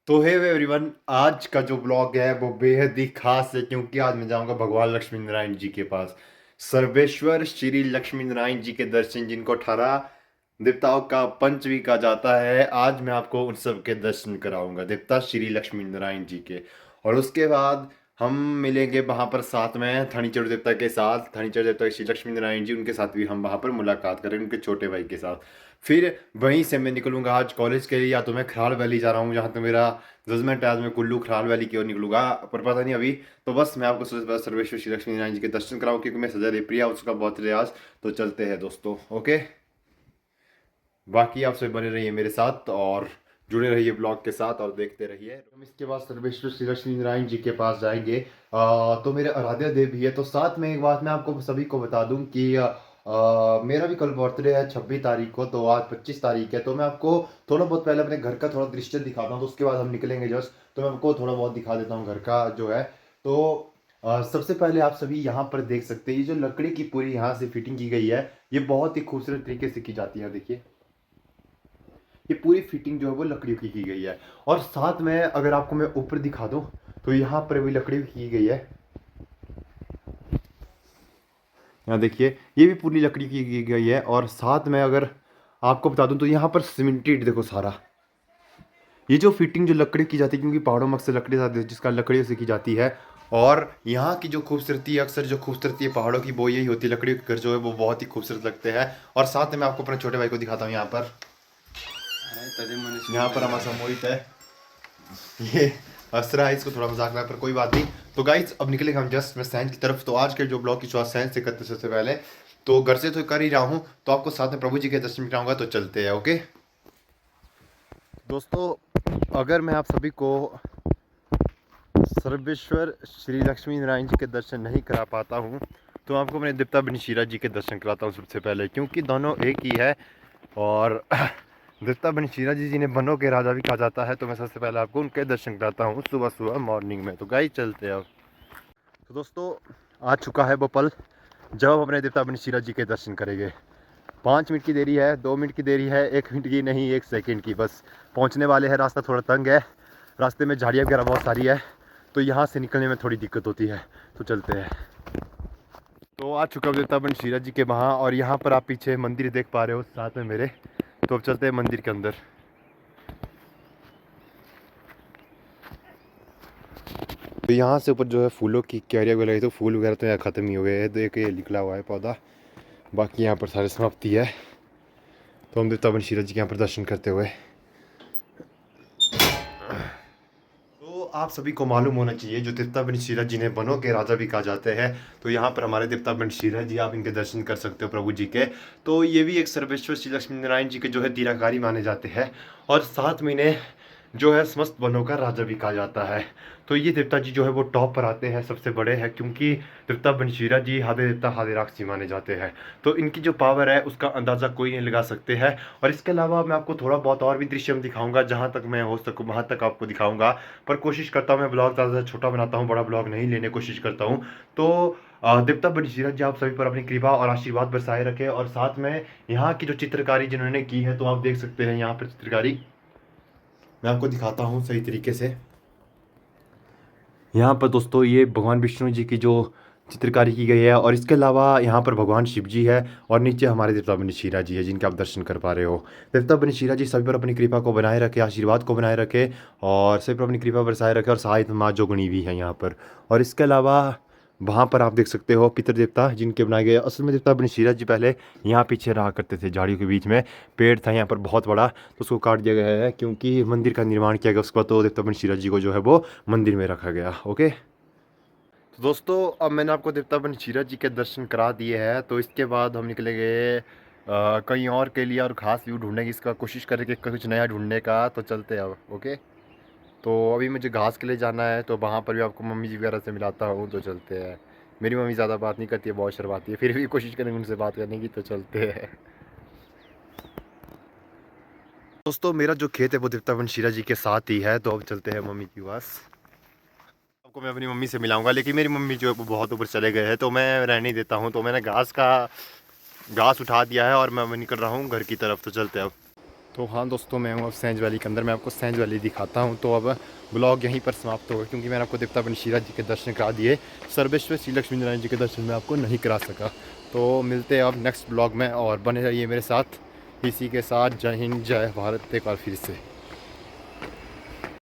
तो hey everyone, आज का जो ब्लॉग है वो बेहद ही खास है क्योंकि आज मैं जाऊंगा भगवान लक्ष्मी नारायण जी के पास। सर्वेश्वर श्री लक्ष्मी नारायण जी के दर्शन, जिनको 18 देवताओं का पंच भी कहा जाता है, आज मैं आपको उन सब के दर्शन कराऊंगा, देवता श्री लक्ष्मी नारायण जी के। और उसके बाद हम मिलेंगे वहां पर साथ में थनीचर देवता के साथ, थनीचर देवता श्री लक्ष्मी नारायण जी, उनके साथ भी हम वहां पर मुलाकात करेंगे, उनके छोटे भाई के साथ। फिर वहीं से मैं निकलूंगा आज कॉलेज के लिए, या तो मैं खराड़ वैली जा रहा हूँ जहाँ तो मेरा जजमेंट है, आज मैं कुल्लू खराड़ वैली की ओर निकलूंगा, पर पता नहीं अभी। तो बस मैं आपको सबसे पहले सर्वेश्वर श्री लक्ष्मी नारायण जी के दर्शन कराऊँ क्योंकि मैं सजा प्रिया उसका बर्थडे आज। तो चलते हैं दोस्तों, ओके। बाकी आप सब बने रहिए मेरे साथ और जुड़े रहिए ब्लॉग के साथ और देखते रहिए। हम इसके बाद सर्वेश्वर श्री लक्ष्मी नारायण जी के पास जाएंगे। तो मेरे आराध्य देव भी है। तो साथ में एक बात मैं आपको सभी को बता दूं कि मेरा भी कल बर्थडे है 26 तारीख को, तो आज 25 तारीख है। तो मैं आपको थोड़ा बहुत पहले अपने घर का थोड़ा दृश्य दिखाता हूँ, तो उसके बाद हम निकलेंगे जस्ट। तो मैं आपको थोड़ा बहुत दिखा देता हूँ घर का जो है। तो सबसे पहले आप सभी यहाँ पर देख सकते हैं, ये जो लकड़ी की पूरी यहाँ से फिटिंग की गई है, ये बहुत ही खूबसूरत तरीके से की जाती है। देखिए, ये पूरी फिटिंग जो है वो लकड़ियों की गई है। और साथ में अगर आपको मैं ऊपर दिखा दूं, तो यहाँ पर भी लकड़ी की गई है। यहाँ देखिए, ये भी पूरी लकड़ी की गई है। और साथ में अगर आपको बता दूं तो यहाँ पर सीमेंटेड देखो सारा, ये जो फिटिंग जो लकड़ी की जाती है, क्योंकि पहाड़ों में अक्सर लकड़ी जाती है, जिसका लकड़ियों से की जाती है। और यहाँ की जो खूबसूरती है, अक्सर जो खूबसूरती है पहाड़ों की, वो यही होती है, लकड़ी के घर जो है वो बहुत ही खूबसूरत लगते हैं। और साथ में मैं आपको अपने छोटे भाई को दिखाता हूँ। यहाँ पर हमारा मोहित है, ये हंस रहा है, इसको थोड़ा मजाक लगा, पर कोई बात नहीं। तो गाइस अब निकलेंगे हम जस्ट मैं साइंस की तरफ। तो आज के जो ब्लॉग की शुरुआत साइंस से करते सबसे पहले, तो घर से तो कर ही रहा हूँ, तो आपको साथ में प्रभु जी के दर्शन कराऊंगा। तो चलते हैं, ओके दोस्तों। अगर मैं आप सभी को सर्वेश्वर श्री लक्ष्मी नारायण जी के दर्शन नहीं करा पाता हूँ, तो आपको मैंने देवता बनशीरा जी के दर्शन कराता हूँ सबसे पहले, क्योंकि दोनों एक ही है। और देवता बनशीरा जी जिन्हें बनों के राजा भी कहा जाता है, तो मैं सबसे पहले आपको उनके दर्शन कराता हूँ सुबह सुबह मॉर्निंग में। तो गाइस चलते हैं अब। तो दोस्तों, आ चुका है वो पल जब हम अपने देवता बनशीरा जी के दर्शन करेंगे। 5 मिनट की देरी है, 2 मिनट की देरी है, 1 मिनट की नहीं, 1 सेकंड की बस। पहुंचने वाले हैं, रास्ता थोड़ा तंग है, रास्ते में झाड़ियाँ वगैरह बहुत सारी है, तो यहाँ से निकलने में थोड़ी दिक्कत होती है। तो चलते हैं। तो आ चुका हूँ देवता बनशीरा जी के वहाँ, और यहाँ पर आप पीछे मंदिर देख पा रहे हो साथ में मेरे। तो अब चलते हैं मंदिर के अंदर। तो यहाँ से ऊपर जो है फूलों की क्यारियाँ वगैरह, तो फूल वगैरह तो यहाँ ख़त्म ही हो गए हैं, तो एक ये निकला हुआ है पौधा, बाकी यहाँ पर सारे समाप्ति है। तो हम देवता बनशीरा जी के यहाँ पर दर्शन करते हुए, तो आप सभी को मालूम होना चाहिए, जो देवता बनशीरा जिन्हें बनों के राजा भी कहा जाते हैं, तो यहाँ पर हमारे देवता बनशीरा जी, आप इनके दर्शन कर सकते हो प्रभु जी के। तो ये भी एक सर्वेश्वर श्री लक्ष्मी नारायण जी के जो है दीर्घकारी माने जाते हैं, और साथ में इन्हें जो है समस्त वनों का राजा भी कहा जाता है। तो ये देवता जी जो है वो टॉप पर आते हैं, सबसे बड़े हैं, क्योंकि देवता बनशीरा जी हादे देवता हादे राक्षसी माने जाते हैं। तो इनकी जो पावर है उसका अंदाज़ा कोई नहीं लगा सकते हैं। और इसके अलावा मैं आपको थोड़ा बहुत और भी दृश्य में दिखाऊंगा, जहाँ तक मैं हो सकूँ वहाँ तक आपको दिखाऊंगा। पर कोशिश करता हूँ मैं ब्लॉग ज़्यादा से छोटा बनाता हूँ, बड़ा ब्लॉग नहीं लेने की कोशिश करता हूँ। तो देवता बनशीरा जी आप सभी पर अपनी कृपा और आशीर्वाद बरसाए रखे। और साथ में यहाँ की जो चित्रकारी जिन्होंने की है, तो आप देख सकते हैं यहाँ पर चित्रकारी मैं आपको दिखाता हूँ सही तरीके से। यहाँ पर दोस्तों ये भगवान विष्णु जी की जो चित्रकारी की गई है, और इसके अलावा यहाँ पर भगवान शिव जी है, और नीचे हमारे देवता बनशीरा जी है, जिनके आप दर्शन कर पा रहे हो। देवता बनशीरा जी सभी पर अपनी कृपा को बनाए रखे, आशीर्वाद को बनाए रखे, और सभी पर अपनी कृपा बरसाए रखे, और सहायत माँ जोगणी भी है यहाँ पर। और इसके अलावा वहाँ पर आप देख सकते हो पितृ देवता जिनके बनाए गए। असल में देवता बनशीरा जी पहले यहाँ पीछे रहा करते थे, झाड़ियों के बीच में पेड़ था यहाँ पर बहुत बड़ा, तो उसको काट दिया गया है क्योंकि मंदिर का निर्माण किया गया उसके बाद। तो देवता बनशीरा जी को जो है वो मंदिर में रखा गया, ओके। तो दोस्तों, अब मैंने आपको देवता बनशीरा जी के दर्शन करा दिए हैं, तो इसके बाद हम निकलेंगे कहीं और के लिए, और खास व्यू ढूंढने की इसका कोशिश करेंगे, कुछ नया ढूंढने का। तो चलते हैं अब, ओके। तो अभी मुझे घास के लिए जाना है, तो वहाँ पर भी आपको मम्मी जी वगैरह से मिलाता हूँ। तो चलते हैं। मेरी मम्मी ज़्यादा बात नहीं करती है, बहुत शर्माती है, फिर भी कोशिश करेंगे उनसे बात करने की। तो चलते हैं दोस्तों, मेरा जो खेत है वो देवता बनशीरा जी के साथ ही है, तो अब चलते हैं मम्मी के पास। आपको मैं अपनी मम्मी से मिलाऊंगा, लेकिन मेरी मम्मी जो है वो बहुत ऊपर चले गए हैं, तो मैं रहने नहीं देता हूँ। तो मैंने घास उठा दिया है, और मैं निकल रहा हूँ घर की तरफ। तो चलते हैं अब। तो हाँ दोस्तों, मैं हूँ अब सैंज वैली के अंदर। मैं आपको सैंज वैली दिखाता हूँ। तो अब ब्लॉग यहीं पर समाप्त होगा, क्योंकि मैंने आपको देवता बनशीरा जी के दर्शन करा दिए। सर्वेश्वर श्री लक्ष्मी नारायण जी के दर्शन मैं आपको नहीं करा सका। तो मिलते हैं अब नेक्स्ट ब्लॉग में, और बने रहिए मेरे साथ। इसी के साथ जय हिंद जय भारत एक बार फिर से।